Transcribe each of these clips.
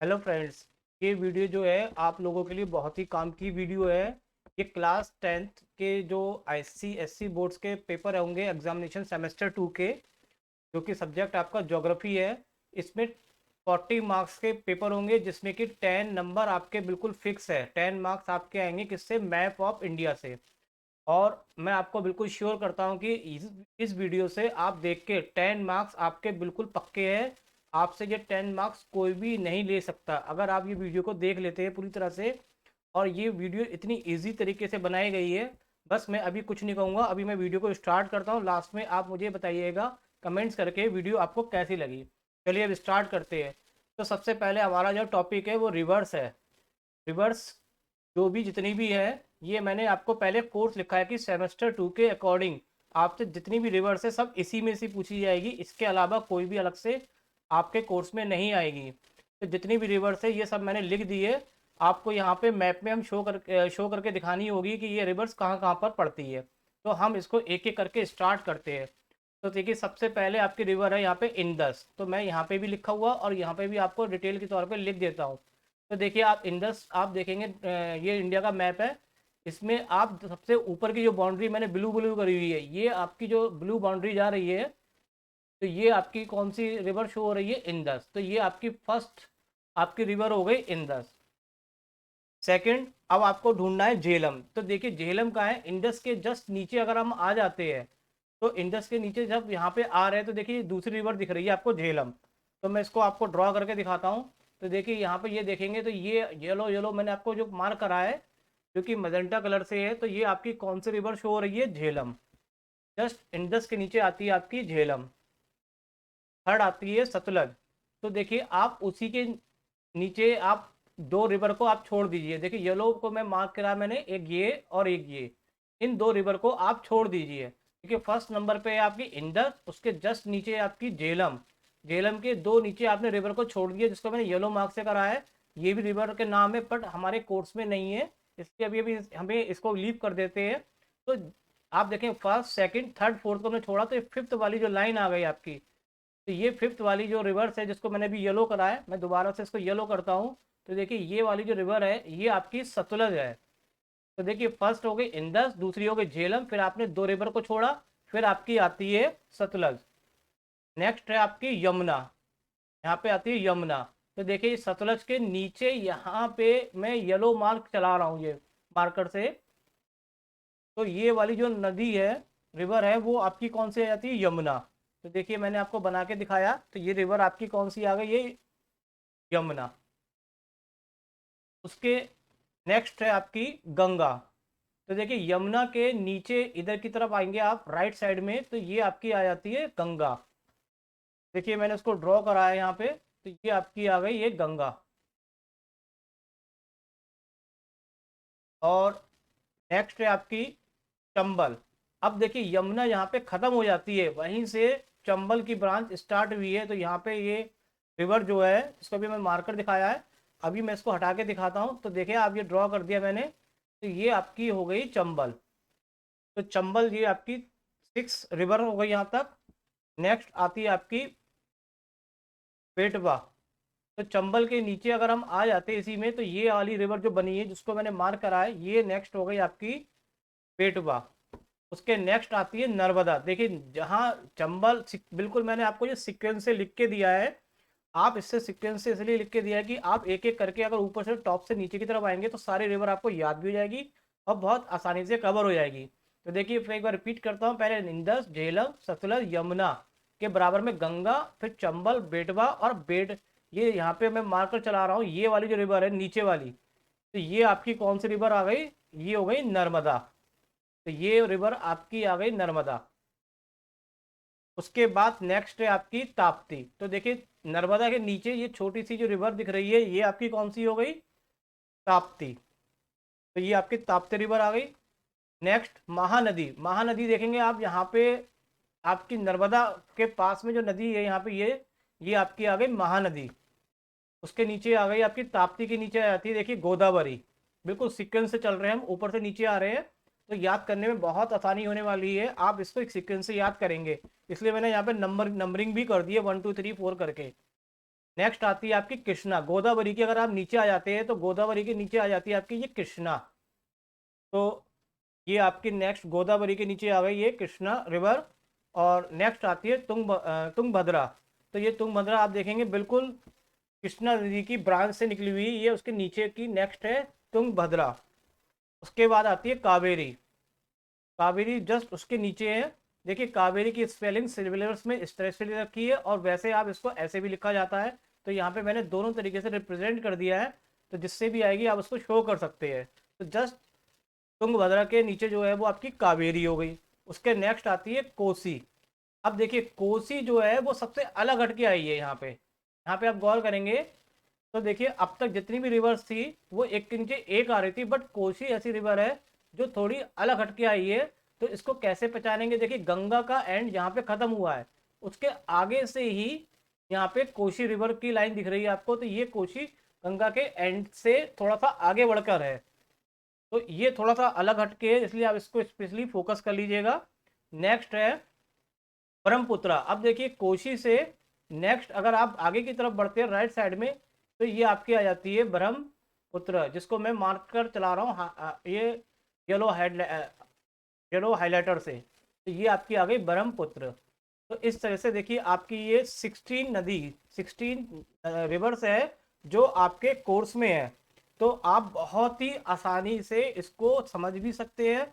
Hello friends. ये video जो है आप लोगों के लिए बहुत ही काम की वीडियो है। ये क्लास टेंथ के जो IC SC बोर्ड्स के पेपर होंगे एग्जामिनेशन सेमेस्टर 2 के, जो कि सब्जेक्ट आपका ज्योग्राफी है। इसमें 40 मार्क्स के पेपर होंगे, जिसमें कि 10 नंबर आपके बिल्कुल फिक्स है। 10 मार्क्स आपके आएंगे किससे? मैप ऑफ इंडिया से। और मैं आपको बिल्कुल श्योर करता हूं कि इस वीडियो से आप देख के 10 मार्क्स आपके बिल्कुल पक्के हैं। आपसे ये 10 मार्क्स कोई भी नहीं ले सकता अगर आप ये वीडियो को देख लेते हैं पूरी तरह से। और ये वीडियो इतनी इजी तरीके से बनाई गई है। बस मैं अभी कुछ नहीं कहूँगा, अभी मैं वीडियो को स्टार्ट करता हूँ। लास्ट में आप मुझे बताइएगा कमेंट्स करके वीडियो आपको कैसी लगी। चलिए अब स्टार्ट करते हैं। तो सबसे पहले हमारा जो टॉपिक है वो रिवर्स है। रिवर्स जो भी जितनी भी है, ये मैंने आपको पहले कोर्स लिखा है कि सेमेस्टर 2 के अकॉर्डिंग आपसे जितनी भी रिवर्स है सब इसी में से पूछी जाएगी। इसके अलावा कोई भी अलग से आपके कोर्स में नहीं आएगी। तो जितनी भी रिवर्स है ये सब मैंने लिख दी है। आपको यहाँ पे मैप में हम शो करके दिखानी होगी कि ये रिवर्स कहाँ कहाँ पर पड़ती है। तो हम इसको एक एक करके स्टार्ट करते हैं। तो देखिए सबसे पहले आपकी रिवर है यहाँ पे इंडस। तो मैं यहाँ पे भी लिखा हुआ और यहाँ पे भी आपको डिटेल के तौर पे लिख देता हूँ। तो देखिए आप इंडस आप देखेंगे, ये इंडिया का मैप है। इसमें आप सबसे ऊपर की जो बाउंड्री मैंने ब्लू ब्लू करी हुई है, ये आपकी जो ब्लू बाउंड्री जा रही है, तो ये आपकी कौन सी रिवर शो हो रही है? इंडस। तो ये आपकी फर्स्ट आपकी रिवर हो गई इंडस। सेकंड, अब आपको ढूंढना है झेलम। तो देखिए झेलम का है इंडस के जस्ट नीचे। अगर हम आ जाते हैं तो इंडस के नीचे जब यहाँ पे आ रहे हैं तो देखिए दूसरी रिवर दिख रही है आपको, झेलम। तो मैं इसको आपको ड्रॉ करके दिखाता हूँ। तो देखिए यहाँ पे ये देखेंगे तो ये येलो येलो मैंने आपको जो मार्क करा है, जो कि मजेंटा कलर से है, तो ये आपकी कौन सी रिवर शो हो रही है? झेलम। जस्ट इंडस के नीचे आती है आपकी झेलम। थर्ड आती है सतलज। तो देखिए आप उसी के नीचे आप दो रिवर को आप छोड़ दीजिए। देखिए येलो को मैं मार्क करा मैंने, एक ये और एक ये। इन दो रिवर को आप छोड़ दीजिए। देखिए फर्स्ट नंबर पे है आपकी इंडस, उसके जस्ट नीचे है आपकी झेलम। झेलम के दो नीचे आपने रिवर को छोड़ दिया, जिसको मैंने येलो मार्क से करा है। ये भी रिवर के नाम है बट हमारे कोर्स में नहीं है, इसलिए अभी अभी हमें इसको लीव कर देते हैं। तो आप देखें फर्स्ट सेकंड थर्ड फोर्थ को हमने छोड़ा, तो ये फिफ्थ वाली जो लाइन आ गई आपकी। तो ये फिफ्थ वाली जो रिवर्स है, जिसको मैंने अभी येलो करा है, मैं दोबारा से इसको येलो करता हूँ। तो देखिए ये वाली जो रिवर है ये आपकी सतलज है। तो देखिए फर्स्ट हो गई इंडस, दूसरी हो गई झेलम, फिर आपने दो रिवर को छोड़ा, फिर आपकी आती है सतलज। नेक्स्ट है आपकी यमुना। यहाँ पे आती है यमुना। तो देखिए सतलज के नीचे यहाँ पे मैं येलो मार्क चला रहा हूँ, ये मार्कर से। तो ये वाली जो नदी है, रिवर है, वो आपकी कौन सी आ जाती है? यमुना। तो देखिए मैंने आपको बना के दिखाया, तो ये रिवर आपकी कौन सी आ गई? ये यमुना। उसके नेक्स्ट है आपकी गंगा। तो देखिए यमुना के नीचे इधर की तरफ आएंगे आप राइट साइड में, तो ये आपकी आ जाती है गंगा। देखिए मैंने उसको ड्रॉ करा है यहाँ पे, तो ये आपकी आ गई ये गंगा। और नेक्स्ट है आपकी चंबल। अब देखिए यमुना यहाँ पे खत्म हो जाती है, वहीं से चंबल की ब्रांच स्टार्ट हुई है। तो यहाँ पे ये रिवर जो है, इसको भी मैं मार्कर दिखाया है, अभी मैं इसको हटा के दिखाता हूँ। तो देखिए आप ये ड्रॉ कर दिया मैंने, तो ये आपकी हो गई चंबल। तो चंबल ये आपकी 6 रिवर हो गई यहाँ तक। नेक्स्ट आती है आपकी बेटवा। तो चंबल के नीचे अगर हम आ जाते हैं इसी में, तो ये वाली रिवर जो बनी है जिसको मैंने मार्क करा है, ये नेक्स्ट हो गई आपकी बेटवा। उसके नेक्स्ट आती है नर्मदा। देखिए जहाँ चंबल बिल्कुल मैंने आपको ये सीक्वेंस से लिख के दिया है। आप इससे सीक्वेंस से इसलिए लिख के दिया है कि आप एक एक करके अगर ऊपर से टॉप से नीचे की तरफ आएंगे तो सारी रिवर आपको याद भी हो जाएगी और बहुत आसानी से कवर हो जाएगी। तो देखिए फिर एक बार रिपीट करता हूँ, पहले इंडस, झेलम, सतलज, यमुना के बराबर में गंगा, फिर चंबल, बेटवा और बेट। ये यहाँ पे मैं मार्कर चला रहा हूँ, ये वाली जो रिवर है नीचे वाली, तो ये आपकी कौन सी रिवर आ गई? ये हो गई नर्मदा। तो ये रिवर आपकी आ गई नर्मदा। उसके बाद नेक्स्ट है आपकी ताप्ती। तो देखिए नर्मदा के नीचे ये छोटी सी जो रिवर दिख रही है, ये आपकी कौन सी हो गई? ताप्ती। तो ये आपकी ताप्ती रिवर आ गई। नेक्स्ट महानदी। महानदी देखेंगे आप यहाँ पे, आपकी नर्मदा के पास में जो नदी है यहाँ पे, ये आपकी आ गई महानदी। उसके नीचे आ गई आपकी ताप्ती, के नीचे आ जाती है देखिए गोदावरी। बिल्कुल सीक्वेंस से चल रहे हैं हम, ऊपर से नीचे आ रहे हैं। तो याद करने में बहुत आसानी होने वाली है, आप इसको एक सीक्वेंस से याद करेंगे। इसलिए मैंने यहाँ पे नंबरिंग भी कर दी है 1 2 3 4 करके। नेक्स्ट आती है आपकी कृष्णा। गोदावरी की अगर आप नीचे आ जाते हैं तो गोदावरी के नीचे आ जाती है आपकी ये कृष्णा। तो ये आपकी नेक्स्ट गोदावरी के नीचे आ गई ये कृष्णा रिवर। और नेक्स्ट आती है तुंगभद्रा। तो ये तुंगभद्रा आप देखेंगे बिल्कुल कृष्णा नदी की ब्रांच से निकली हुई, ये उसके नीचे की नेक्स्ट है तुंगभद्रा। उसके बाद आती है कावेरी। कावेरी जस्ट उसके नीचे है। देखिए कावेरी की स्पेलिंग सिलबुलर्स में इस तरह से रखी है और वैसे आप इसको ऐसे भी लिखा जाता है। तो यहाँ पे मैंने दोनों तरीके से रिप्रेजेंट कर दिया है, तो जिससे भी आएगी आप उसको शो कर सकते हैं। तो जस्ट तुंगभद्रा के नीचे जो है वो आपकी कावेरी हो गई। उसके नेक्स्ट आती है कोसी। अब देखिए कोसी जो है वो सबसे अलग हटके आई है यहाँ पे। यहाँ पे आप गौर करेंगे तो देखिए अब तक जितनी भी रिवर्स थी वो एक के नीचे एक आ रही थी, बट कोसी ऐसी रिवर है जो थोड़ी अलग हटके आई है। तो इसको कैसे पहचानेंगे, देखिए गंगा का एंड यहाँ पे खत्म हुआ है, उसके आगे से ही यहाँ पे कोसी रिवर की लाइन दिख रही है आपको। तो ये कोसी गंगा के एंड से थोड़ा सा आगे बढ़कर है, तो ये थोड़ा सा अलग हटके है, इसलिए आप इसको स्पेशली फोकस कर लीजिएगा। नेक्स्ट है ब्रह्मपुत्रा। अब देखिए कोशी से नेक्स्ट अगर आप आगे की तरफ बढ़ते हैं राइट साइड में, तो ये आपकी आ जाती है ब्रह्मपुत्र, जिसको मैं मार्क कर चला रहा हूँ ये येलो हेड येलो हाईलाइटर से। तो ये आपकी आ गई ब्रह्मपुत्र। तो इस तरह से देखिए आपकी ये 16 नदी 16 रिवर्स है जो आपके कोर्स में है। तो आप बहुत ही आसानी से इसको समझ भी सकते हैं,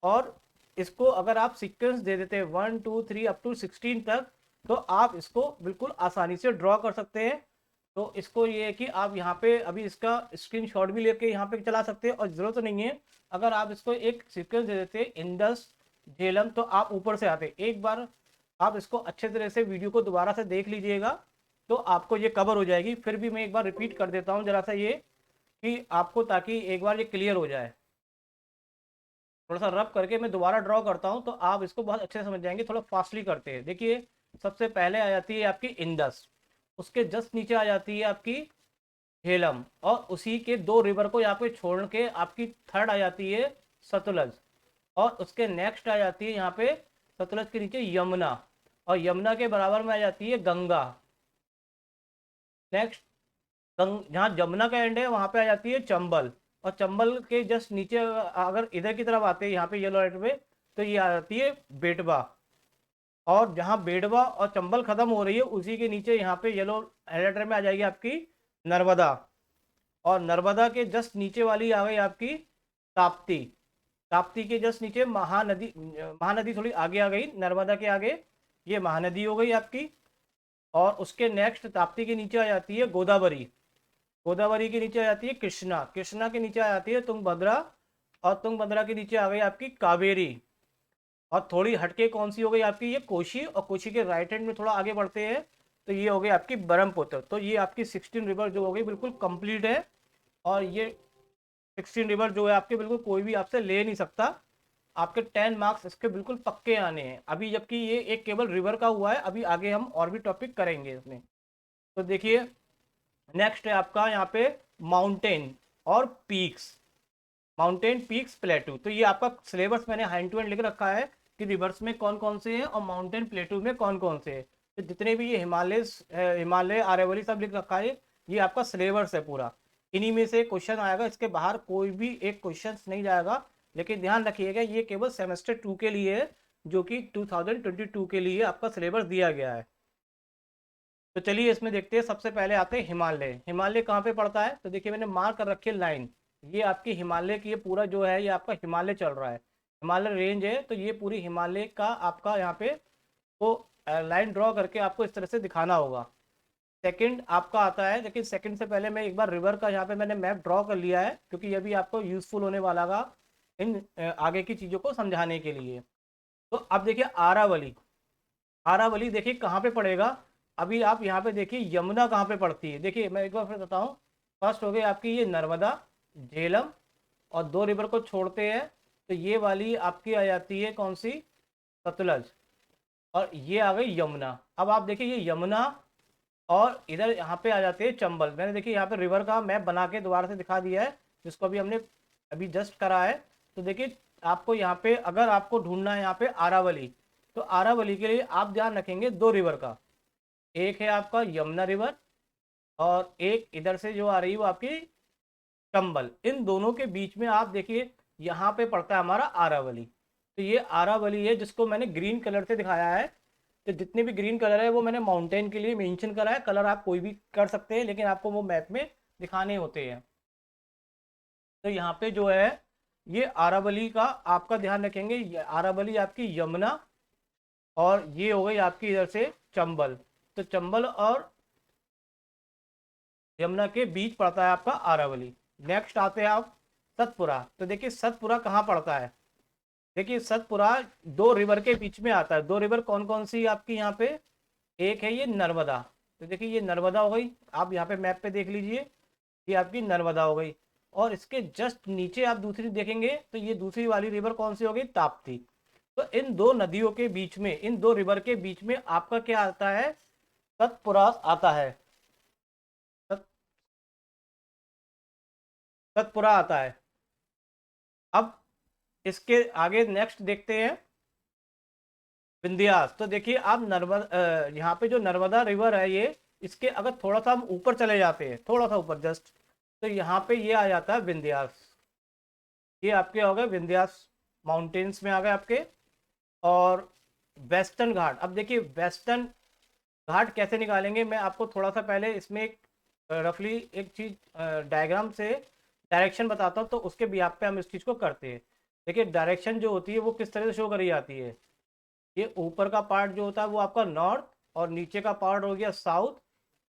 और इसको अगर आप सीक्वेंस दे देते हैं 1 2 3 अप टू 16 तक, तो आप इसको बिल्कुल आसानी से ड्रॉ कर सकते हैं। तो इसको ये है कि आप यहाँ पे अभी इसका स्क्रीनशॉट भी लेके यहाँ पे चला सकते हैं, और ज़रूरत नहीं है अगर आप इसको एक सीक्वेंस दे देते हैं इंडस झेलम, तो आप ऊपर से आते। एक बार आप इसको अच्छे तरह से वीडियो को दोबारा से देख लीजिएगा तो आपको ये कवर हो जाएगी। फिर भी मैं एक बार रिपीट कर देता हूँ जरा सा ये, कि आपको ताकि एक बार ये क्लियर हो जाए। थोड़ा सा रब करके मैं दोबारा ड्रॉ करता हूँ तो आप इसको बहुत अच्छे से समझ जाएंगे। थोड़ा फास्टली करते हैं। देखिए सबसे पहले आ जाती है आपकी इंडस, उसके जस्ट नीचे आ जाती है आपकी झेलम, और उसी के दो रिवर को यहाँ पे छोड़ के आपकी थर्ड आ जाती है सतलज, और उसके नेक्स्ट आ जाती है यहाँ पे सतलज के नीचे यमुना, और यमुना के बराबर में आ जाती है गंगा। नेक्स्ट जहाँ जमुना का एंड है वहाँ पे आ जाती है चंबल, और चंबल के जस्ट नीचे अगर इधर की तरफ आते हैं यहाँ पे येलो लाइट पे, तो ये आ जाती है बेटवा। और जहाँ बेटवा और चंबल खत्म हो रही है उसी के नीचे यहाँ पे येलो हाइलाइटर में आ जाएगी आपकी नर्मदा, और नर्मदा के जस्ट नीचे वाली आ गई आपकी ताप्ती। ताप्ती के जस्ट नीचे महानदी, महानदी थोड़ी आगे आ गई नर्मदा के आगे, ये महानदी हो गई आपकी। और उसके नेक्स्ट ताप्ती के नीचे आ जाती है गोदावरी, गोदावरी के नीचे आ जाती है कृष्णा, कृष्णा के नीचे आ जाती है तुंगभद्रा, और तुंगभद्रा के नीचे आ गई आपकी कावेरी। और थोड़ी हटके कौन सी हो गई आपकी ये कोशी, और कोशी के राइट हैंड में थोड़ा आगे बढ़ते हैं तो ये हो गई आपकी ब्रह्मपुत्र। तो ये आपकी 16 रिवर जो हो गई बिल्कुल कंप्लीट है, और ये 16 रिवर जो है आपके बिल्कुल कोई भी आपसे ले नहीं सकता। आपके 10 मार्क्स इसके बिल्कुल पक्के आने हैं अभी, जबकि ये एक केवल रिवर का हुआ है। अभी आगे हम और भी टॉपिक करेंगे इसमें। तो देखिए नेक्स्ट है आपका यहाँ पे माउंटेन और पीक्स, माउंटेन पीक्स प्लेटू। तो ये आपका सिलेबस मैंने हैंड टू हैंड लिख रखा है कि रिवर्स में कौन कौन से हैं और माउंटेन प्लेटू में कौन कौन से हैं। तो जितने भी ये हिमालय आर्यवली सब लिख रखा है, ये आपका सिलेबस है पूरा। इन्हीं में से क्वेश्चन आएगा, इसके बाहर कोई भी एक क्वेश्चन नहीं जाएगा। लेकिन ध्यान रखिएगा ये केवल सेमेस्टर 2 के लिए है, जो कि 2022 के लिए आपका सिलेबस दिया गया है। तो चलिए इसमें देखते हैं। सबसे पहले आते हैं हिमालय। हिमालय कहाँ पे पड़ता है, तो देखिए मैंने मार्क कर रखी है लाइन, ये आपकी हिमालय की, ये पूरा जो है ये आपका हिमालय चल रहा है, हिमालय रेंज है। तो ये पूरी हिमालय का आपका यहाँ पे वो लाइन ड्रॉ करके आपको इस तरह से दिखाना होगा। सेकंड आपका आता है, लेकिन सेकंड से पहले मैं एक बार रिवर का यहाँ पे मैंने मैप ड्रॉ कर लिया है, क्योंकि ये भी आपको यूजफुल होने वाला का इन आगे की चीज़ों को समझाने के लिए। तो अब देखिए आरावली, आरावली देखिए कहाँ पे पड़ेगा। अभी आप यहाँ पे देखिए यमुना कहाँ पे पड़ती है। देखिए मैं एक बार फिर बताऊँ, फर्स्ट हो गई आपकी ये नर्मदा झेलम, और दो रिवर को छोड़ते हैं तो ये वाली आपकी आ जाती है कौन सी, सतलज, और ये आ गई यमुना। अब आप देखिए ये यमुना, और इधर यहाँ पे आ जाते हैं चंबल। मैंने देखिए यहाँ पे रिवर का मैप बना के दोबारा से दिखा दिया है, जिसको अभी हमने अभी जस्ट करा है। तो देखिए आपको यहाँ पे अगर आपको ढूंढना है यहाँ पे आरावली, तो आरावली के लिए आप ध्यान रखेंगे दो रिवर का, एक है आपका यमुना रिवर और एक इधर से जो आ रही है वो आपकी चंबल। इन दोनों के बीच में आप देखिए यहाँ पे पड़ता है हमारा आरावली। तो ये आरावली है जिसको मैंने ग्रीन कलर से दिखाया है। तो जितने भी ग्रीन कलर है वो मैंने माउंटेन के लिए मेंशन करा है। कलर आप कोई भी कर सकते हैं लेकिन आपको वो मैप में दिखाने होते हैं। तो यहाँ पे जो है ये आरावली का आपका ध्यान रखेंगे। ये आरावली आपकी यमुना और ये हो गई आपकी इधर से चंबल। तो चंबल और यमुना के बीच पड़ता है आपका आरावली। नेक्स्ट आते हैं आप सतपुरा। तो देखिए सतपुरा कहाँ पड़ता है। देखिए सतपुरा दो रिवर के बीच में आता है। दो रिवर कौन कौन सी आपकी यहाँ पे, एक है ये नर्मदा। तो देखिए ये नर्मदा हो गई, आप यहाँ पे मैप पे देख लीजिए, ये आपकी नर्मदा हो गई। और इसके जस्ट नीचे आप दूसरी देखेंगे तो ये दूसरी वाली रिवर कौन सी हो गई, ताप्ती। तो इन दो नदियों के बीच में, इन दो रिवर के बीच में आपका क्या आता है, सतपुरा आता है। सत, सतपुरा आता है। अब इसके आगे नेक्स्ट देखते हैं विंध्यास। तो देखिए आप नर्मदा, यहाँ पे जो नर्मदा रिवर है ये, इसके अगर थोड़ा सा हम ऊपर चले जाते हैं, थोड़ा सा ऊपर जस्ट, तो यहाँ पे ये आ जाता है विंध्यास। ये आपके हो गए विंध्यास, माउंटेन्स में आ गए आपके। और वेस्टर्न घाट। अब देखिए वेस्टर्न घाट कैसे निकालेंगे, मैं आपको थोड़ा सा पहले इसमें एक रफली एक चीज डायग्राम से डायरेक्शन बताता हूँ, तो उसके बिहाफ पे हम इस चीज़ को करते हैं। देखिए डायरेक्शन जो होती है वो किस तरह से शो करी जाती है। ये ऊपर का पार्ट जो होता है वो आपका नॉर्थ, और नीचे का पार्ट हो गया साउथ।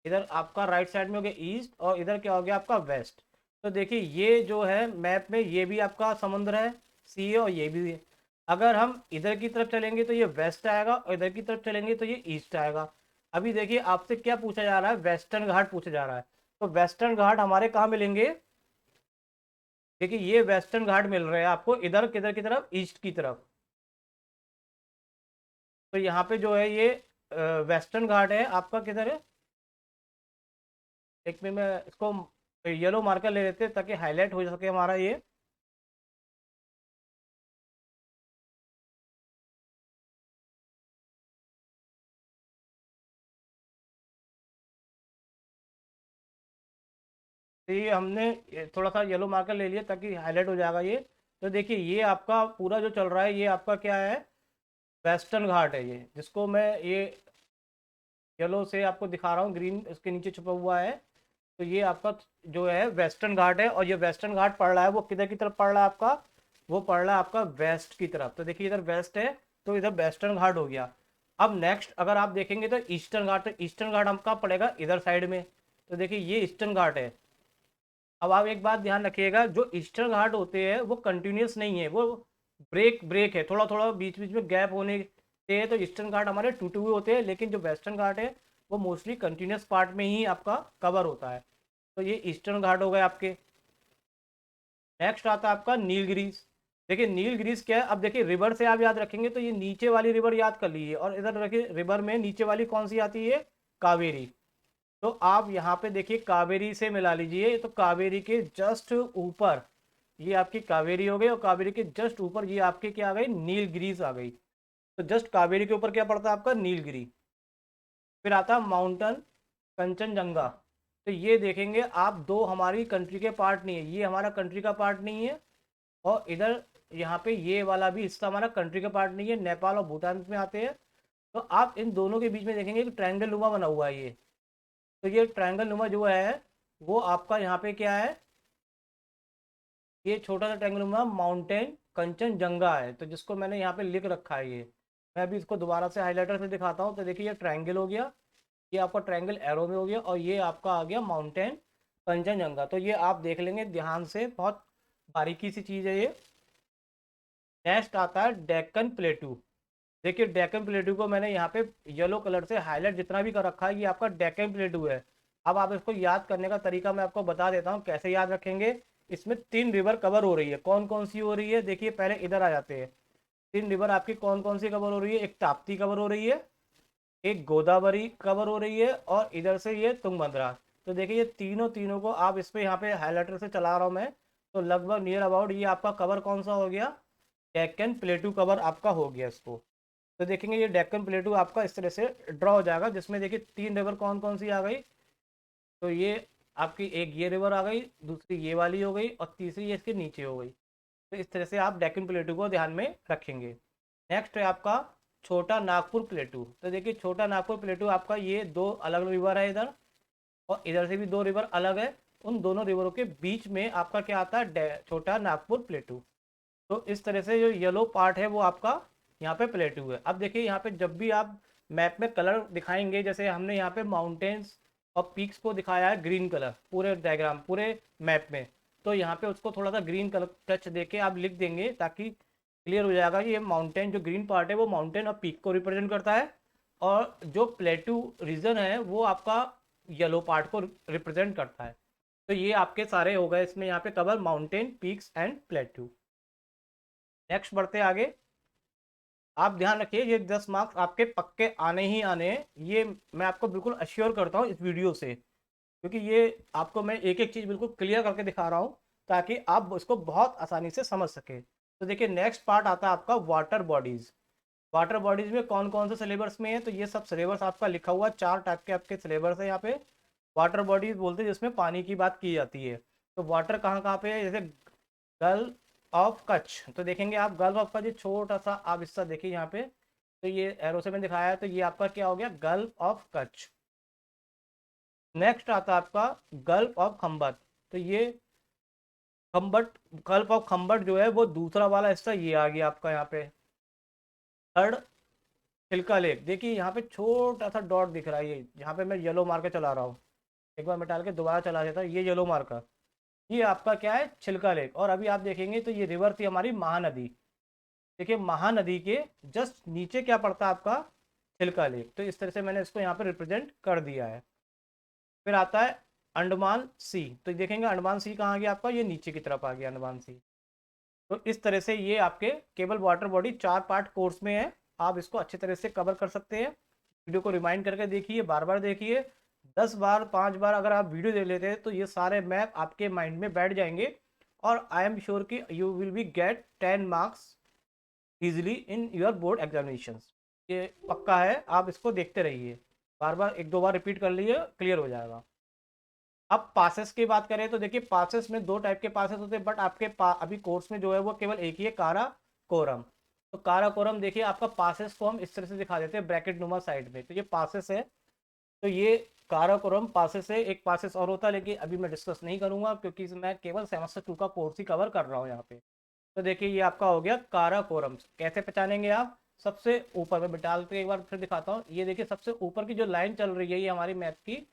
इधर आपका राइट साइड में हो गया ईस्ट, और इधर क्या हो गया आपका वेस्ट। तो देखिए ये जो है मैप में ये भी आपका समुद्र है, सी है, और ये भी है। अगर हम इधर की तरफ चलेंगे तो ये वेस्ट आएगा, और इधर की तरफ चलेंगे तो ये ईस्ट आएगा। अभी देखिए आपसे क्या पूछा जा रहा है, वेस्टर्न घाट पूछा जा रहा है। तो वेस्टर्न घाट हमारे कहाँ मिलेंगे, देखिए ये वेस्टर्न घाट मिल रहे हैं आपको इधर किधर की तरफ, ईस्ट की तरफ। तो यहाँ पे जो है ये वेस्टर्न घाट है आपका, किधर है, एक में मैं इसको येलो मार्कर ले लेते हैं ताकि हाईलाइट हो सके हमारा ये। तो ये हमने थोड़ा सा येलो मार्कर ले लिया ताकि हाईलाइट हो जाएगा ये। तो देखिए ये आपका पूरा जो चल रहा है ये आपका क्या है, वेस्टर्न घाट है ये, जिसको मैं ये येलो से आपको दिखा रहा हूँ, ग्रीन उसके नीचे छुपा हुआ है। तो ये आपका जो है वेस्टर्न घाट है, और ये वेस्टर्न घाट पड़ रहा है वो किधर की तरफ पड़ रहा है आपका, वो पड़ रहा है आपका वेस्ट की तरफ। तो देखिए इधर वेस्ट है, तो इधर वेस्टर्न घाट हो गया। अब नेक्स्ट अगर आप देखेंगे तो ईस्टर्न घाट, तो ईस्टर्न घाट हमका पड़ेगा इधर साइड में। तो देखिए ये ईस्टर्न घाट है। अब आप एक बात ध्यान रखिएगा, जो ईस्टर्न घाट होते हैं वो कंटिन्यूस नहीं है, वो ब्रेक ब्रेक है, थोड़ा थोड़ा बीच बीच में गैप होने से। तो ईस्टर्न घाट हमारे टूटे हुए होते हैं, लेकिन जो वेस्टर्न घाट है वो मोस्टली कंटिन्यूस पार्ट में ही आपका कवर होता है। तो ये ईस्टर्न घाट हो गए आपके। नेक्स्ट आता है आपका नीलगिरीस। देखिए नीलगिरीस क्या है, अब देखिए रिवर से आप याद रखेंगे तो ये नीचे वाली रिवर याद कर लीजिए, और इधर देखिए रिवर में नीचे वाली कौन सी आती है, कावेरी। तो आप यहाँ पे देखिए कावेरी से मिला लीजिए, तो कावेरी के जस्ट ऊपर ये आपकी कावेरी हो गई, और कावेरी के जस्ट ऊपर ये आपके क्या आ गई, नीलगिरीस आ गई। तो जस्ट कावेरी के ऊपर क्या पड़ता है आपका, नीलगिरी। फिर आता है माउंटेन कंचनजंगा। तो ये देखेंगे आप, दो हमारी कंट्री के पार्ट नहीं है, ये हमारा कंट्री का पार्ट नहीं है, और इधर यहाँ पे ये वाला भी हिस्सा हमारा कंट्री का पार्ट नहीं है, नेपाल और भूटान में आते हैं। तो आप इन दोनों के बीच में देखेंगे कि ट्रायंगल नुमा बना हुआ है ये। तो ये ट्रायंगल नुमा जो है वो आपका यहाँ पे क्या है, ये छोटा सा ट्रायंगल नुमा माउंटेन कंचनजंगा है, तो जिसको मैंने यहाँ पे लिख रखा है ये। मैं अभी इसको दोबारा से हाईलाइटर से दिखाता हूँ। तो देखिए ये ट्रायंगल हो गया, ये आपका ट्रायंगल एरो में हो गया, और ये आपका आ गया माउंटेन कंचनजंगा। तो ये आप देख लेंगे ध्यान से, बहुत बारीकी सी चीज़ है ये। नेक्स्ट आता है डेक्कन प्लेटू। देखिए डेक्कन प्लेटू को मैंने यहाँ पे येलो कलर से हाईलाइट जितना भी कर रखा है, ये आपका डेक्कन प्लेटू है। अब आप इसको याद करने का तरीका मैं आपको बता देता हूँ कैसे याद रखेंगे। इसमें तीन रिवर कवर हो रही है, कौन कौन सी हो रही है, देखिए पहले इधर आ जाते हैं। तीन रिवर आपकी कौन कौन सी कवर हो रही है, एक ताप्ती कवर हो रही है, एक गोदावरी कवर हो रही है, और इधर से ये तुंगभद्रा। तो देखिए ये तीनों तीनों को आप इस पे यहाँ पे हाईलाइटर से चला रहा हूँ मैं। तो लगभग नियर अबाउट ये आपका कवर कौन सा हो गया, डेक्कन प्लेटू कवर आपका हो गया इसको। तो देखेंगे ये डेक्कन प्लेटू आपका इस तरह से ड्रॉ हो जाएगा, जिसमें देखिए तीन रिवर कौन कौन सी आ गई, तो ये आपकी एक ये रिवर आ गई, दूसरी ये वाली हो गई और तीसरी ये इसके नीचे हो गई। तो इस तरह से आप डेक्कन प्लेटू को ध्यान में रखेंगे। नेक्स्ट है आपका छोटा नागपुर प्लेटू। तो देखिए छोटा नागपुर प्लेटू आपका ये दो अलग रिवर है इधर, और इधर से भी दो रिवर अलग है। उन दोनों रिवरों के बीच में आपका क्या आता है, छोटा नागपुर प्लेटू। तो इस तरह से जो येलो पार्ट है वो आपका यहाँ पे प्लेटू है। अब देखिए यहाँ पे जब भी आप मैप में कलर दिखाएंगे, जैसे हमने यहाँ पे माउंटेन्स और पीक्स को दिखाया है ग्रीन कलर पूरे डायग्राम पूरे मैप में, तो यहाँ पे उसको थोड़ा सा ग्रीन कलर टच देके आप लिख देंगे ताकि क्लियर हो जाएगा कि ये माउंटेन जो ग्रीन पार्ट है वो माउंटेन और पीक को रिप्रेजेंट करता है, और जो प्लेटू रीजन है वो आपका येलो पार्ट को रिप्रेजेंट करता है। तो ये आपके सारे हो गए इसमें यहाँ पे cover mountain peaks and प्लेटू। Next बढ़ते आगे। आप ध्यान रखिए ये 10 मार्क्स आपके पक्के आने ही आने हैं, ये मैं आपको बिल्कुल अश्योर करता हूँ इस वीडियो से, क्योंकि ये आपको मैं एक एक चीज़ बिल्कुल क्लियर करके दिखा रहा हूँ ताकि आप इसको बहुत आसानी से समझ सके। तो देखिए नेक्स्ट पार्ट आता है आपका वाटर बॉडीज़। वाटर बॉडीज़ में कौन कौन से सिलेबस में है, तो ये सब सिलेबस आपका लिखा हुआ, 4 टाइप के आपके सिलेबस है यहाँ पे। वाटर बॉडीज बोलते हैं जिसमें पानी की बात की जाती है। तो वाटर कहाँ कहाँ पे है, जैसे गल्फ ऑफ कच्छ, तो देखेंगे आप गल्फ ऑफ कच्छ, छोटा सा आप हिस्सा देखिए यहाँ पे, तो ये एरो से मैंने दिखाया है, तो ये आपका क्या हो गया, गल्फ ऑफ कच्छ। नेक्स्ट आता है आपका गल्फ ऑफ खम्बत। तो ये खम्बट, गल्फ ऑफ खम्बट जो है वो दूसरा वाला हिस्सा ये आ गया आपका यहाँ पे। थर्ड चिल्का लेक, देखिए यहाँ पे छोटा सा डॉट दिख रहा है, ये यहाँ पे मैं येलो मार के चला रहा हूँ, एक बार मैं डाल के दोबारा चला जाता है, ये येलो मार्कर, ये आपका क्या है, छिलका लेक। और अभी आप देखेंगे तो ये रिवर थी हमारी महानदी। देखिए महानदी के जस्ट नीचे क्या पड़ता है आपका, छिलका लेक। तो इस तरह से मैंने इसको यहाँ पे रिप्रेजेंट कर दिया है। फिर आता है अंडमान सी। तो देखेंगे अंडमान सी कहाँ गया आपका, ये नीचे की तरफ आ गया अंडमान सी। तो इस तरह से ये आपके cable water body 4 part course में है, आप इसको अच्छी तरह से कवर कर सकते हैं। वीडियो को रिमाइंड करके देखिए, बार बार देखिए, 10 बार 5 बार अगर आप वीडियो देख लेते हैं तो ये सारे मैप आपके माइंड में बैठ जाएंगे, और आई एम श्योर कि you will be get 10 marks easily in your board examination. ये पक्का है, आप इसको देखते रहिए, बार बार एक दो बार रिपीट कर लीजिए, क्लियर हो जाएगा। अब पासेस की बात करें तो देखिए पासेस में 2 टाइप के पासेस होते हैं, बट आपके अभी कोर्स में जो है वो केवल एक ही है, कारा कोरम। तो कारा कोरम देखिए आपका पासेस को हम इस तरह से दिखा देते हैं ब्रैकेट नुमा साइड में, तो ये पासेस है। तो ये काराकोरम पासेस है, एक पासेस और होता है लेकिन अभी मैं डिस्कस नहीं करूंगा क्योंकि मैं केवल सेमेस्टर 2 का कोर्स ही कवर कर रहा हूँ यहाँ पे। तो देखिए ये आपका हो गया काराकोरम। कैसे पहचानेंगे आप, सबसे ऊपर में डाल के एक बार फिर दिखाता हूँ, ये देखिए सबसे ऊपर की जो लाइन चल रही है ये हमारी मैप की,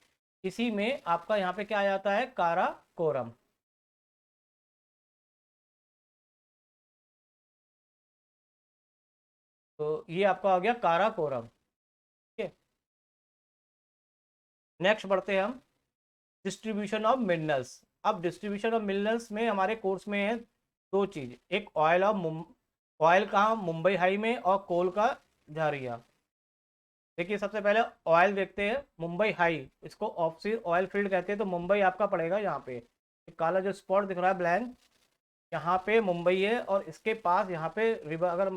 इसी में आपका यहाँ पे क्या आ जाता है, काराकोरम। तो ये आपका हो गया काराकोरम, ठीक है। नेक्स्ट बढ़ते हैं हम, डिस्ट्रीब्यूशन ऑफ मिनरल्स। अब डिस्ट्रीब्यूशन ऑफ मिनरल्स में हमारे कोर्स में है 2 चीज, एक ऑयल ऑफ ऑयल का मुंबई हाई में, और कोल का झारिया। देखिए सबसे पहले ऑयल देखते हैं, मुंबई हाई, इसको ऑफ ऑयल फील्ड कहते हैं। तो मुंबई आपका पड़ेगा यहाँ पे, काला जो स्पॉट दिख रहा है ब्लैंक, यहाँ पे मुंबई है, और इसके पास यहाँ पे रिवर, अगर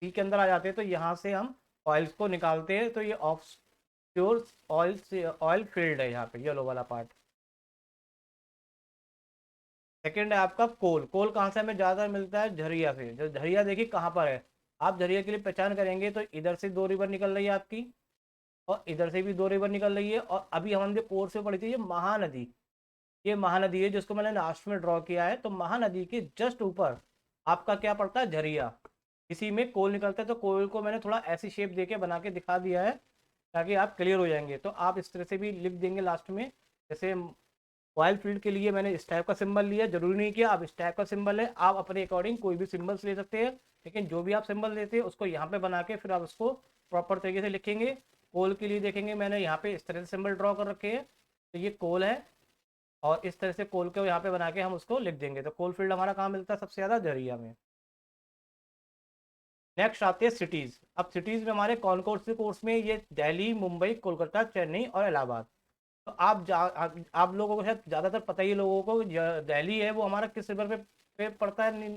सी के अंदर आ जाते हैं तो यहाँ से हम ऑयल्स को निकालते हैं, तो ये ऑफ श्योर ऑयल से ऑयल फील्ड है यहाँ पे येलो वाला पार्ट। सेकंड है आपका कोल। कोल कहाँ से हमें ज़्यादा मिलता है, झरिया से। जो झरिया देखिए कहाँ पर है, आप झरिया के लिए पहचान करेंगे तो इधर से 2 रिवर निकल रही है आपकी, और इधर से भी 2 रिवर निकल रही है, और अभी हमने कोर्स में पढ़ी थी ये महानदी। ये महानदी है जिसको मैंने लास्ट में ड्रॉ किया है। तो महानदी के जस्ट ऊपर आपका क्या पड़ता है, झरिया। इसी में कोल निकलता है, तो कोल को मैंने थोड़ा ऐसी शेप देके बना के दिखा दिया है ताकि आप क्लियर हो जाएंगे। तो आप इस तरह से भी लिख देंगे लास्ट में, जैसे ऑयल फील्ड के लिए मैंने इस टाइप का सिंबल लिया, जरूरी नहीं कि आप इस टाइप का सिंबल है, आप अपने अकॉर्डिंग कोई भी सिंबल्स ले सकते हैं, लेकिन जो भी आप सिंबल लेते हैं उसको यहाँ पे बना के फिर आप उसको प्रॉपर तरीके से लिखेंगे। कोल के लिए देखेंगे मैंने यहाँ पे इस तरह से सिंबल ड्रॉ कर रखे हैं, तो ये कोल है, और इस तरह से कोल को यहाँ पे बना के हम उसको लिख देंगे। तो कोल फील्ड हमारा कहाँ मिलता है, सबसे ज़्यादा झरिया में। नेक्स्ट आते हैं सिटीज़। अब सिटीज़ में हमारे कौन कौन से कोर्स में, ये दिल्ली, मुंबई, कोलकाता, चेन्नई और इलाहाबाद। तो आप लोगों को शायद ज़्यादातर पता ही है, लोगों को दिल्ली है वो हमारा किस रिवर पे पड़ता है,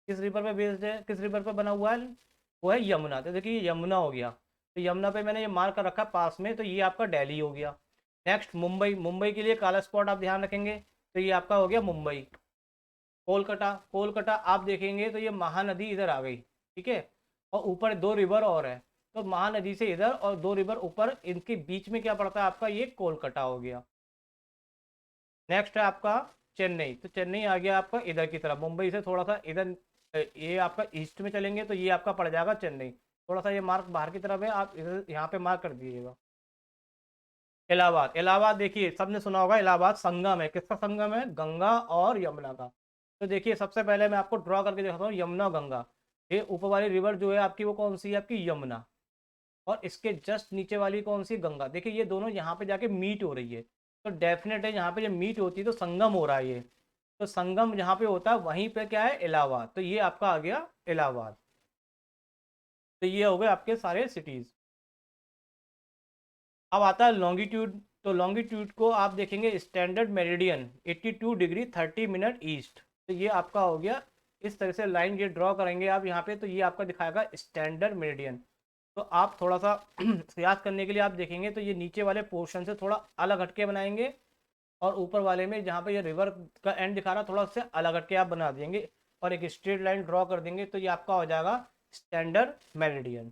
किस रिवर पे बेस्ड है, किस रिवर पे बना हुआ है, वो है यमुना। तो देखिए ये यमुना हो गया, तो यमुना पे मैंने ये मार्क कर रखा है पास में, तो ये आपका दिल्ली हो गया। नेक्स्ट मुंबई, मुंबई के लिए काला स्पॉट आप ध्यान रखेंगे तो ये आपका हो गया मुंबई। कोलकाता, कोलकाता आप देखेंगे तो ये महानदी इधर आ गई, ठीक है, और ऊपर दो रिवर और है, तो महानदी से इधर और दो रिवर ऊपर, इनके बीच में क्या पड़ता है आपका, ये कोलकाता हो गया। नेक्स्ट है आपका चेन्नई, तो चेन्नई आ गया आपका इधर की तरफ, मुंबई से थोड़ा सा इधर, ये आपका ईस्ट में चलेंगे तो ये आपका पड़ जाएगा चेन्नई, थोड़ा सा ये मार्क बाहर की तरफ है, आप इधर यहाँ पे मार्क कर दीजिएगा। इलाहाबाद, इलाहाबाद देखिए सबने सुना होगा, इलाहाबाद संगम है, किसका संगम है, गंगा और यमुना का। तो देखिए सबसे पहले मैं आपको ड्रॉ करके दिखाता हूँ यमुना गंगा। ये ऊपर वाली रिवर जो है आपकी वो कौन सी है, आपकी यमुना, और इसके जस्ट नीचे वाली कौन सी, गंगा। देखिए ये दोनों यहाँ पे जाके मीट हो रही है, तो डेफिनेट है यहाँ पे जब मीट होती है तो संगम हो रहा है ये, तो संगम जहाँ पे होता है वहीं पे क्या है, इलाहाबाद, तो ये आपका आ गया इलाहाबाद। तो ये हो गए आपके सारे सिटीज। अब आता है लॉन्गिट्यूड, तो लॉन्गिट्यूड को आप देखेंगे standard meridian 82 degree 30 minute east, तो ये आपका हो गया, इस तरह से लाइन ये ड्रॉ करेंगे आप यहाँ पे, तो ये आपका दिखाएगा स्टैंडर्ड मेरिडियन। तो आप थोड़ा सा याद करने के लिए आप देखेंगे तो ये नीचे वाले पोर्शन से थोड़ा अलग हटके बनाएंगे, और ऊपर वाले में जहाँ पे ये रिवर का एंड दिखा रहा थोड़ा उससे अलग हटके आप बना देंगे, और एक स्ट्रेट लाइन ड्रॉ कर देंगे, तो ये आपका हो जाएगा स्टैंडर्ड मेरिडियन,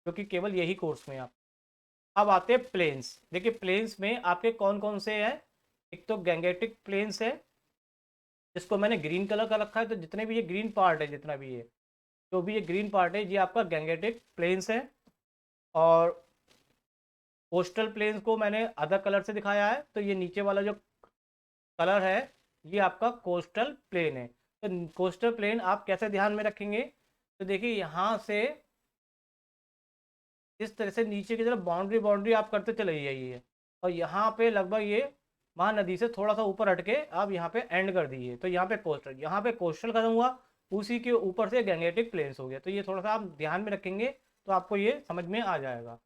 जो कि केवल यही कोर्स में आप। अब आते हैं प्लेन्स, देखिए प्लेन्स में आपके कौन कौन से हैं। एक तो गैंगेटिक प्लेन्स है, जिसको मैंने ग्रीन कलर का रखा है, तो जितने भी ये ग्रीन पार्ट है, जितना भी ये जो भी ये ग्रीन पार्ट है, ये आपका गैंगेटिक प्लेन्स है। और कोस्टल प्लेन्स को मैंने अदर कलर से दिखाया है, तो ये नीचे वाला जो कलर है ये आपका कोस्टल प्लेन है। तो कोस्टल प्लेन आप कैसे ध्यान में रखेंगे, तो देखिए यहाँ से इस तरह से नीचे की तरफ बाउंड्री बाउंड्री आप करते चले जाइए, और यहाँ पे लगभग ये महानदी से थोड़ा सा ऊपर हटके आप यहाँ पे एंड कर दीजिए, तो यहाँ पे कोस्टल खत्म हुआ, उसी के ऊपर से गैंगेटिक प्लेन्स हो गया, तो ये थोड़ा सा आप ध्यान में रखेंगे तो आपको ये समझ में आ जाएगा।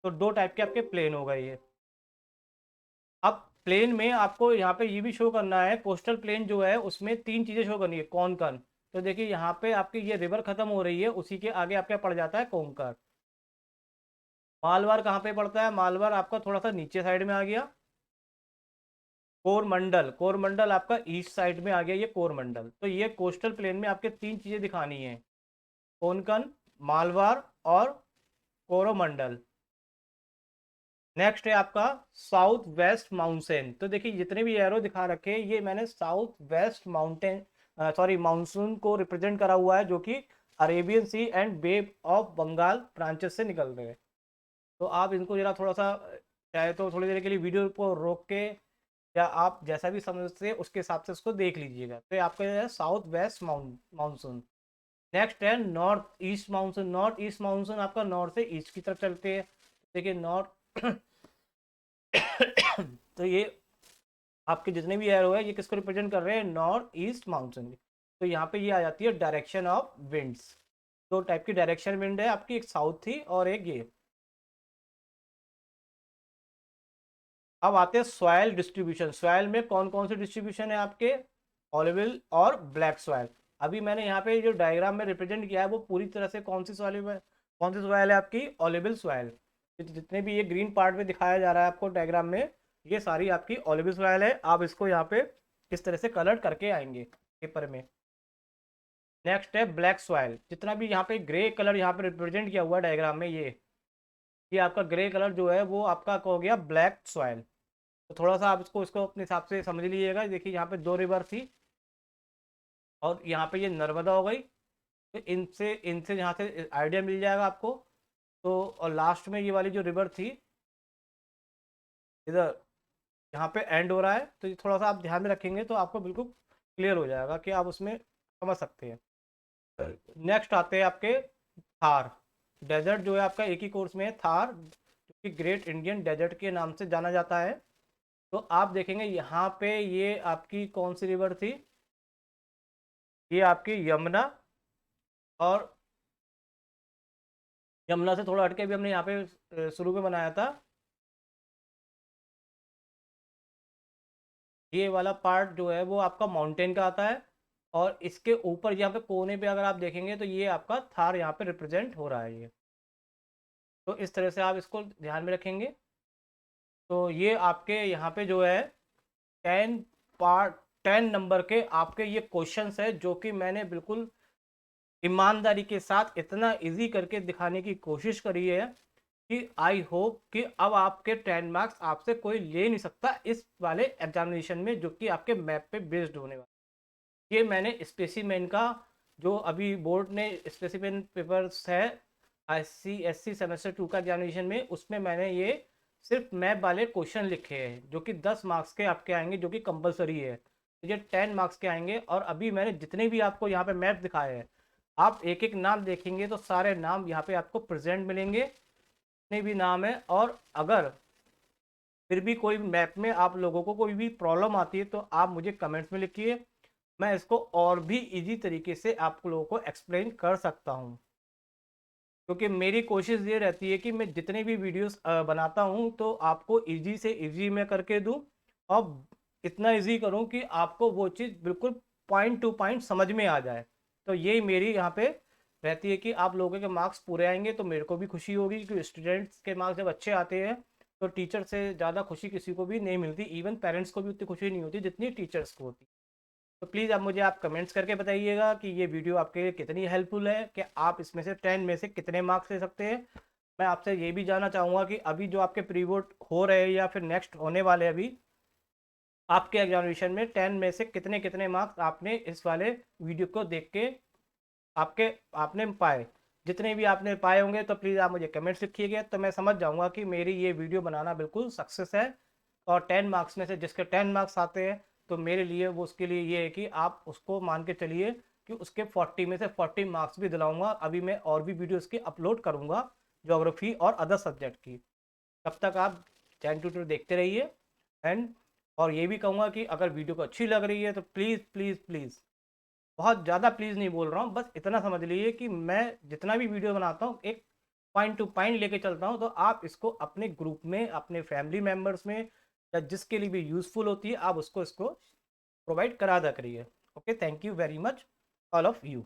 तो दो टाइप के आपके प्लेन हो गए ये। अब प्लेन में आपको यहाँ पे ये भी शो करना है, कोस्टल प्लेन जो है उसमें तीन चीज़ें शो करनी है, कोंकण। तो देखिए यहाँ पे आपकी ये रिवर खत्म हो रही है, उसी के आगे आपका पड़ जाता है कोंकण। मालवार कहाँ पे पड़ता है, मालवार आपका थोड़ा सा नीचे साइड में आ गया। कोरमंडल, कोरमंडल आपका ईस्ट साइड में आ गया ये कोरमंडल। तो ये कोस्टल प्लेन में आपके तीन चीज़ें दिखानी है, कोंकण, मालवार और कोरोमंडल। नेक्स्ट है आपका साउथ वेस्ट माउंटेन, तो देखिए जितने भी एरो दिखा रखे हैं ये मैंने south west mountain, sorry monsoon को रिप्रेजेंट करा हुआ है, जो कि Arabian Sea and Bay of Bengal branches से निकल रहे हैं। तो आप इनको जरा थोड़ा सा चाहे तो थोड़ी देर के लिए वीडियो को रोक के, या आप जैसा भी समझते हैं उसके हिसाब से उसको देख लीजिएगा। तो ये आपका है साउथ वेस्ट मानसून। नेक्स्ट है north east monsoon, north east monsoon आपका नॉर्थ से ईस्ट की तरफ चलते हैं। देखिए नॉर्थ तो ये आपके जितने भी एरो है ये किसको रिप्रेजेंट कर रहे हैं, नॉर्थ ईस्ट माउंटेन। तो यहाँ पे ये आ जाती है डायरेक्शन ऑफ विंड्स, दो टाइप की डायरेक्शन विंड है आपकी, एक साउथ थी और एक ये। अब आते हैं सॉयल डिस्ट्रीब्यूशन, सॉयल में कौन कौन से डिस्ट्रीब्यूशन है आपके, ऑलिविल और ब्लैक सॉयल। अभी मैंने यहाँ पे जो डायग्राम में रिप्रेजेंट किया है वो पूरी तरह से कौन सी सॉइल है, कौन सी सॉइल है आपकी, ऑलिविल सॉइल। जितने भी ये ग्रीन पार्ट में दिखाया जा रहा है आपको डायग्राम में, ये सारी आपकी ऑलिविल सॉइल है। आप इसको यहाँ पे इस तरह से कलर करके आएंगे पेपर में। नेक्स्ट है ब्लैक सॉइल, जितना भी यहाँ पे ग्रे कलर यहाँ पे रिप्रेजेंट किया हुआ है डायग्राम में, ये आपका ग्रे कलर जो है वो आपका हो गया ब्लैक सॉइल। तो थोड़ा सा आप इसको अपने हिसाब से समझ लीजिएगा। देखिए यहाँ पे दो रिवर थी, और यहाँ पे ये नर्मदा हो गई, तो इनसे इनसे यहाँ से आइडिया मिल जाएगा आपको। तो और लास्ट में ये वाली जो रिवर थी इधर यहाँ पे एंड हो रहा है, तो ये थोड़ा सा आप ध्यान में रखेंगे तो आपको बिल्कुल क्लियर हो जाएगा कि आप उसमें समझ सकते हैं। नेक्स्ट आते हैं आपके थार डेजर्ट, जो है आपका एक ही कोर्स में है, थार जो कि ग्रेट इंडियन डेजर्ट के नाम से जाना जाता है। तो आप देखेंगे यहाँ पे ये आपकी कौन सी रिवर थी, ये आपकी यमुना, और यमुना से थोड़ा हटके भी हमने यहाँ पे शुरू में बनाया था, ये वाला पार्ट जो है वो आपका माउंटेन का आता है। और इसके ऊपर यहाँ पे कोने पे अगर आप देखेंगे तो ये आपका थार यहाँ पे रिप्रेजेंट हो रहा है ये। तो इस तरह से आप इसको ध्यान में रखेंगे। तो ये आपके यहाँ पे जो है 10 पार्ट 10 नंबर के आपके ये क्वेश्चंस है, जो कि मैंने बिल्कुल ईमानदारी के साथ इतना इजी करके दिखाने की कोशिश करी है कि आई होप कि अब आपके 10 मार्क्स आपसे कोई ले नहीं सकता इस वाले एग्जामिनेशन में, जो कि आपके मैप पे बेस्ड होने वाला। ये मैंने स्पेसिमेन का, जो अभी बोर्ड ने स्पेसिमेन पेपर्स है ICSE सेमेस्टर 2 का एग्जामिनेशन में, उसमें मैंने ये सिर्फ मैप वाले क्वेश्चन लिखे हैं, जो कि 10 मार्क्स के आपके आएंगे, जो कि कंपलसरी है। तो ये 10 मार्क्स के आएंगे। और अभी मैंने जितने भी आपको यहाँ पे मैप दिखाए हैं, आप एक एक नाम देखेंगे तो सारे नाम यहाँ पे आपको प्रेजेंट मिलेंगे, जितने भी नाम है। और अगर फिर भी कोई मैप में आप लोगों को कोई भी प्रॉब्लम आती है तो आप मुझे कमेंट्स में लिखिए, मैं इसको और भी इजी तरीके से आप लोगों को एक्सप्लेन कर सकता हूँ। क्योंकि मेरी कोशिश ये रहती है कि मैं जितने भी वीडियोस बनाता हूँ तो आपको इजी से इजी में करके दूँ, और इतना इजी करूँ कि आपको वो चीज़ बिल्कुल पॉइंट टू पॉइंट समझ में आ जाए। तो यही मेरी यहाँ पे रहती है कि आप लोगों के मार्क्स पूरे आएंगे तो मेरे को भी खुशी होगी, क्योंकि स्टूडेंट्स के मार्क्स जब अच्छे आते हैं तो टीचर से ज़्यादा खुशी किसी को भी नहीं मिलती, इवन पेरेंट्स को भी उतनी खुशी नहीं होती जितनी टीचर्स को होती। तो प्लीज़ आप मुझे आप कमेंट्स करके बताइएगा कि ये वीडियो आपके लिए कितनी हेल्पफुल है, कि आप इसमें से 10 में से कितने मार्क्स ले सकते हैं। मैं आपसे ये भी जानना चाहूँगा कि अभी जो आपके प्री बोर्ड हो रहे हैं या फिर नेक्स्ट होने वाले हैं, अभी आपके एग्जामिनेशन में 10 में से कितने कितने मार्क्स आपने इस वाले वीडियो को देख के आपके आपने पाए। जितने भी आपने पाए होंगे तो प्लीज़ आप मुझे कमेंट्स लिखिएगा, तो मैं समझ जाऊँगा कि मेरी ये वीडियो बनाना बिल्कुल सक्सेस है। और 10 मार्क्स में से जिसके 10 मार्क्स आते हैं तो मेरे लिए वो, उसके लिए ये है कि आप उसको मान के चलिए कि उसके 40 में से 40 मार्क्स भी दिलाऊंगा। अभी मैं और भी वीडियोस की अपलोड करूंगा ज्योग्राफी और अदर सब्जेक्ट की। तब तक आप चैनल ट्यूटर देखते रहिए। एंड और ये भी कहूँगा कि अगर वीडियो को अच्छी लग रही है तो प्लीज़ प्लीज़ प्लीज़, बहुत ज़्यादा प्लीज़ नहीं बोल रहा हूँ, बस इतना समझ लीजिए कि मैं जितना भी वीडियो बनाता हूँ एक पॉइंट टू पॉइंट लेके चलता हूँ, तो आप इसको अपने ग्रुप में, अपने फैमिली मेम्बर्स में, या जिसके लिए भी यूज़फुल होती है आप उसको इसको प्रोवाइड करा दा करिए। Okay, thank you very much all of you.